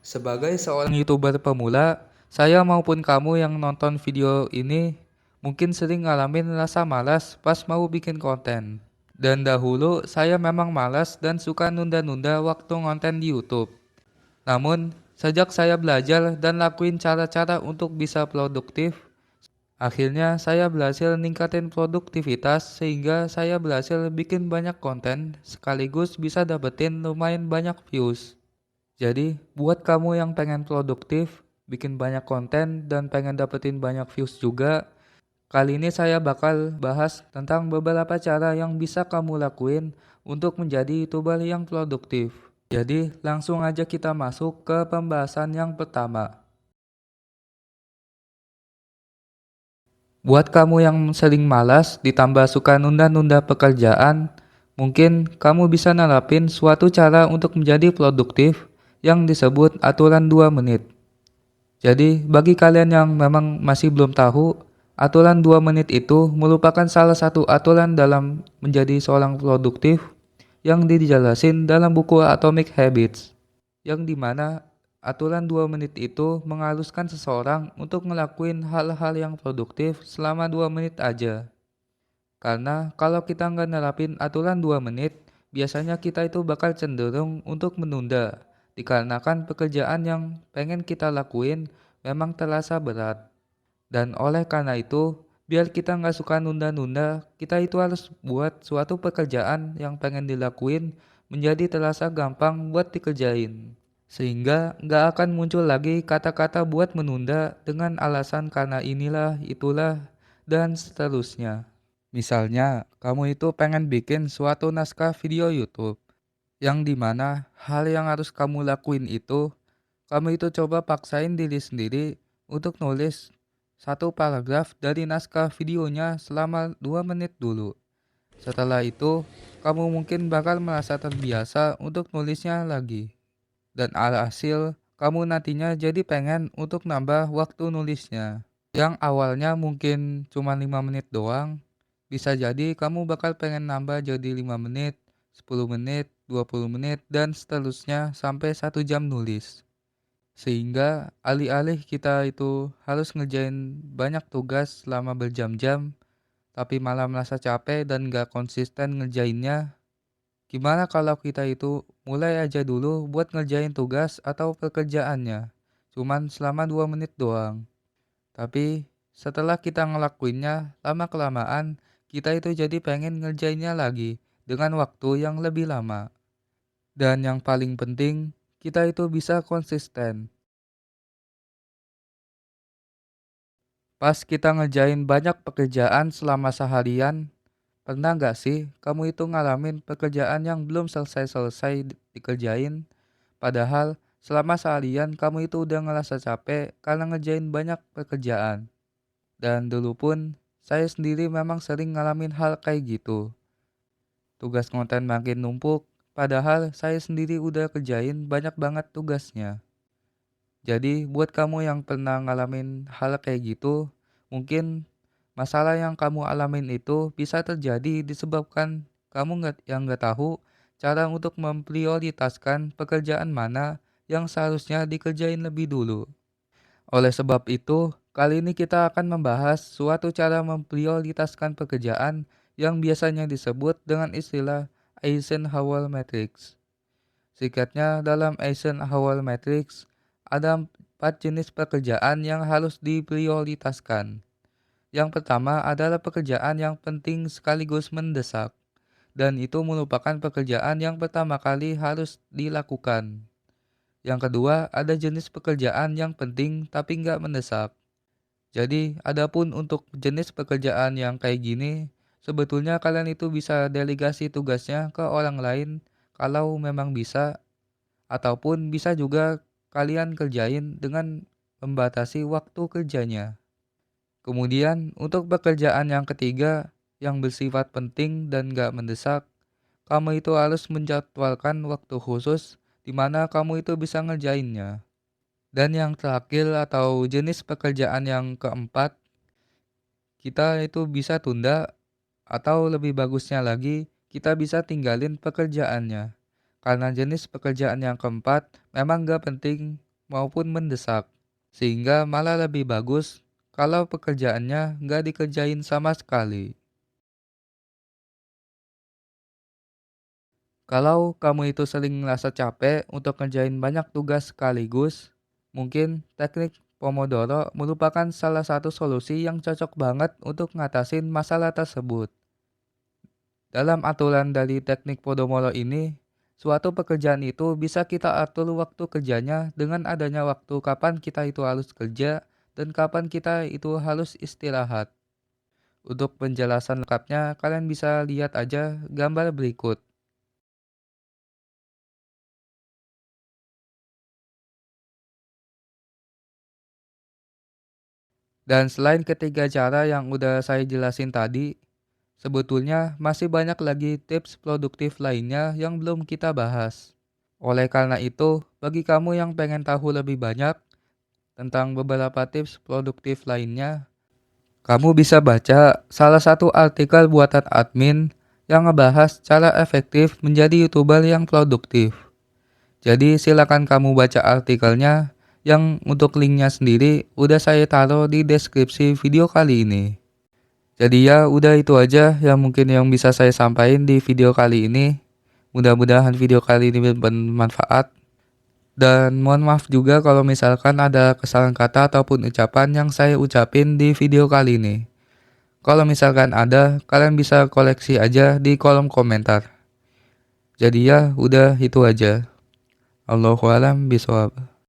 Sebagai seorang YouTuber pemula, saya maupun kamu yang nonton video ini mungkin sering ngalamin rasa malas pas mau bikin konten. Dan dahulu saya memang malas dan suka nunda-nunda waktu ngonten di YouTube. Namun, sejak saya belajar dan lakuin cara-cara untuk bisa produktif, akhirnya saya berhasil ningkatin produktivitas sehingga saya berhasil bikin banyak konten sekaligus bisa dapetin lumayan banyak views. Jadi, buat kamu yang pengen produktif, bikin banyak konten, dan pengen dapetin banyak views juga, kali ini saya bakal bahas tentang beberapa cara yang bisa kamu lakuin untuk menjadi YouTuber yang produktif. Jadi, langsung aja kita masuk ke pembahasan yang pertama. Buat kamu yang sering malas ditambah suka nunda-nunda pekerjaan, mungkin kamu bisa nerapin suatu cara untuk menjadi produktif yang disebut aturan 2 menit. Jadi, bagi kalian yang memang masih belum tahu, aturan 2 menit itu merupakan salah satu aturan dalam menjadi seorang produktif yang dijelasin dalam buku Atomic Habits, yang dimana aturan 2 menit itu mengharuskan seseorang untuk ngelakuin hal-hal yang produktif selama 2 menit aja. Karena kalau kita nggak nerapin aturan 2 menit, biasanya kita itu bakal cenderung untuk menunda, dikarenakan pekerjaan yang pengen kita lakuin memang terasa berat. Dan oleh karena itu, biar kita nggak suka nunda-nunda, kita itu harus buat suatu pekerjaan yang pengen dilakuin menjadi terasa gampang buat dikerjain. Sehingga nggak akan muncul lagi kata-kata buat menunda dengan alasan karena inilah, itulah, dan seterusnya. Misalnya, kamu itu pengen bikin suatu naskah video YouTube, yang dimana hal yang harus kamu lakuin itu, kamu itu coba paksain diri sendiri untuk nulis satu paragraf dari naskah videonya selama 2 menit dulu. Setelah itu, kamu mungkin bakal merasa terbiasa untuk nulisnya lagi. Dan alhasil, kamu nantinya jadi pengen untuk nambah waktu nulisnya. Yang awalnya mungkin cuma 5 menit doang, bisa jadi kamu bakal pengen nambah jadi 5 menit, 10 menit, 20 menit, dan seterusnya sampai 1 jam nulis. Sehingga alih-alih kita itu harus ngerjain banyak tugas selama berjam-jam, tapi malah merasa capek dan gak konsisten ngerjainnya, gimana kalau kita itu mulai aja dulu buat ngerjain tugas atau pekerjaannya, cuman selama 2 menit doang. Tapi setelah kita ngelakuinnya lama-kelamaan, kita itu jadi pengen ngerjainnya lagi dengan waktu yang lebih lama. Dan yang paling penting, kita itu bisa konsisten. Pas kita ngerjain banyak pekerjaan selama seharian, pernah nggak sih kamu itu ngalamin pekerjaan yang belum selesai-selesai dikerjain? Padahal selama seharian kamu itu udah ngerasa capek karena ngerjain banyak pekerjaan. Dan dulu pun saya sendiri memang sering ngalamin hal kayak gitu. Tugas konten makin numpuk, padahal saya sendiri udah kerjain banyak banget tugasnya. Jadi buat kamu yang pernah ngalamin hal kayak gitu, mungkin masalah yang kamu alamin itu bisa terjadi disebabkan kamu nggak tahu cara untuk memprioritaskan pekerjaan mana yang seharusnya dikerjain lebih dulu. Oleh sebab itu, kali ini kita akan membahas suatu cara memprioritaskan pekerjaan yang biasanya disebut dengan istilah Eisenhower Matrix. Singkatnya, dalam Eisenhower Matrix, ada 4 jenis pekerjaan yang harus diprioritaskan. Yang pertama adalah pekerjaan yang penting sekaligus mendesak, dan itu merupakan pekerjaan yang pertama kali harus dilakukan. Yang kedua, ada jenis pekerjaan yang penting tapi nggak mendesak. Jadi, adapun untuk jenis pekerjaan yang kayak gini, sebetulnya kalian itu bisa delegasi tugasnya ke orang lain kalau memang bisa, ataupun bisa juga kalian kerjain dengan membatasi waktu kerjanya. Kemudian, untuk pekerjaan yang ketiga yang bersifat penting dan nggak mendesak, kamu itu harus menjadwalkan waktu khusus di mana kamu itu bisa ngerjainnya. Dan yang terakhir atau jenis pekerjaan yang keempat, kita itu bisa tunda atau lebih bagusnya lagi, kita bisa tinggalin pekerjaannya. Karena jenis pekerjaan yang keempat memang gak penting maupun mendesak. Sehingga malah lebih bagus kalau pekerjaannya nggak dikerjain sama sekali. Kalau kamu itu sering ngerasa capek untuk ngerjain banyak tugas sekaligus, mungkin teknik Pomodoro merupakan salah satu solusi yang cocok banget untuk ngatasin masalah tersebut. Dalam aturan dari teknik Pomodoro ini, suatu pekerjaan itu bisa kita atur waktu kerjanya dengan adanya waktu kapan kita itu harus kerja dan kapan kita itu harus istirahat. Untuk penjelasan lengkapnya, kalian bisa lihat aja gambar berikut. Dan selain ketiga cara yang udah saya jelasin tadi, sebetulnya masih banyak lagi tips produktif lainnya yang belum kita bahas. Oleh karena itu, bagi kamu yang pengen tahu lebih banyak tentang beberapa tips produktif lainnya, kamu bisa baca salah satu artikel buatan admin yang ngebahas cara efektif menjadi YouTuber yang produktif. Jadi silakan kamu baca artikelnya yang untuk linknya sendiri udah saya taruh di deskripsi video kali ini. Jadi ya udah itu aja yang mungkin yang bisa saya sampaikan di video kali ini. Mudah-mudahan video kali ini bermanfaat. Dan mohon maaf juga kalau misalkan ada kesalahan kata ataupun ucapan yang saya ucapin di video kali ini. Kalau misalkan ada, kalian bisa koleksi aja di kolom komentar. Jadi ya udah itu aja. Allahu a'lam bishawab.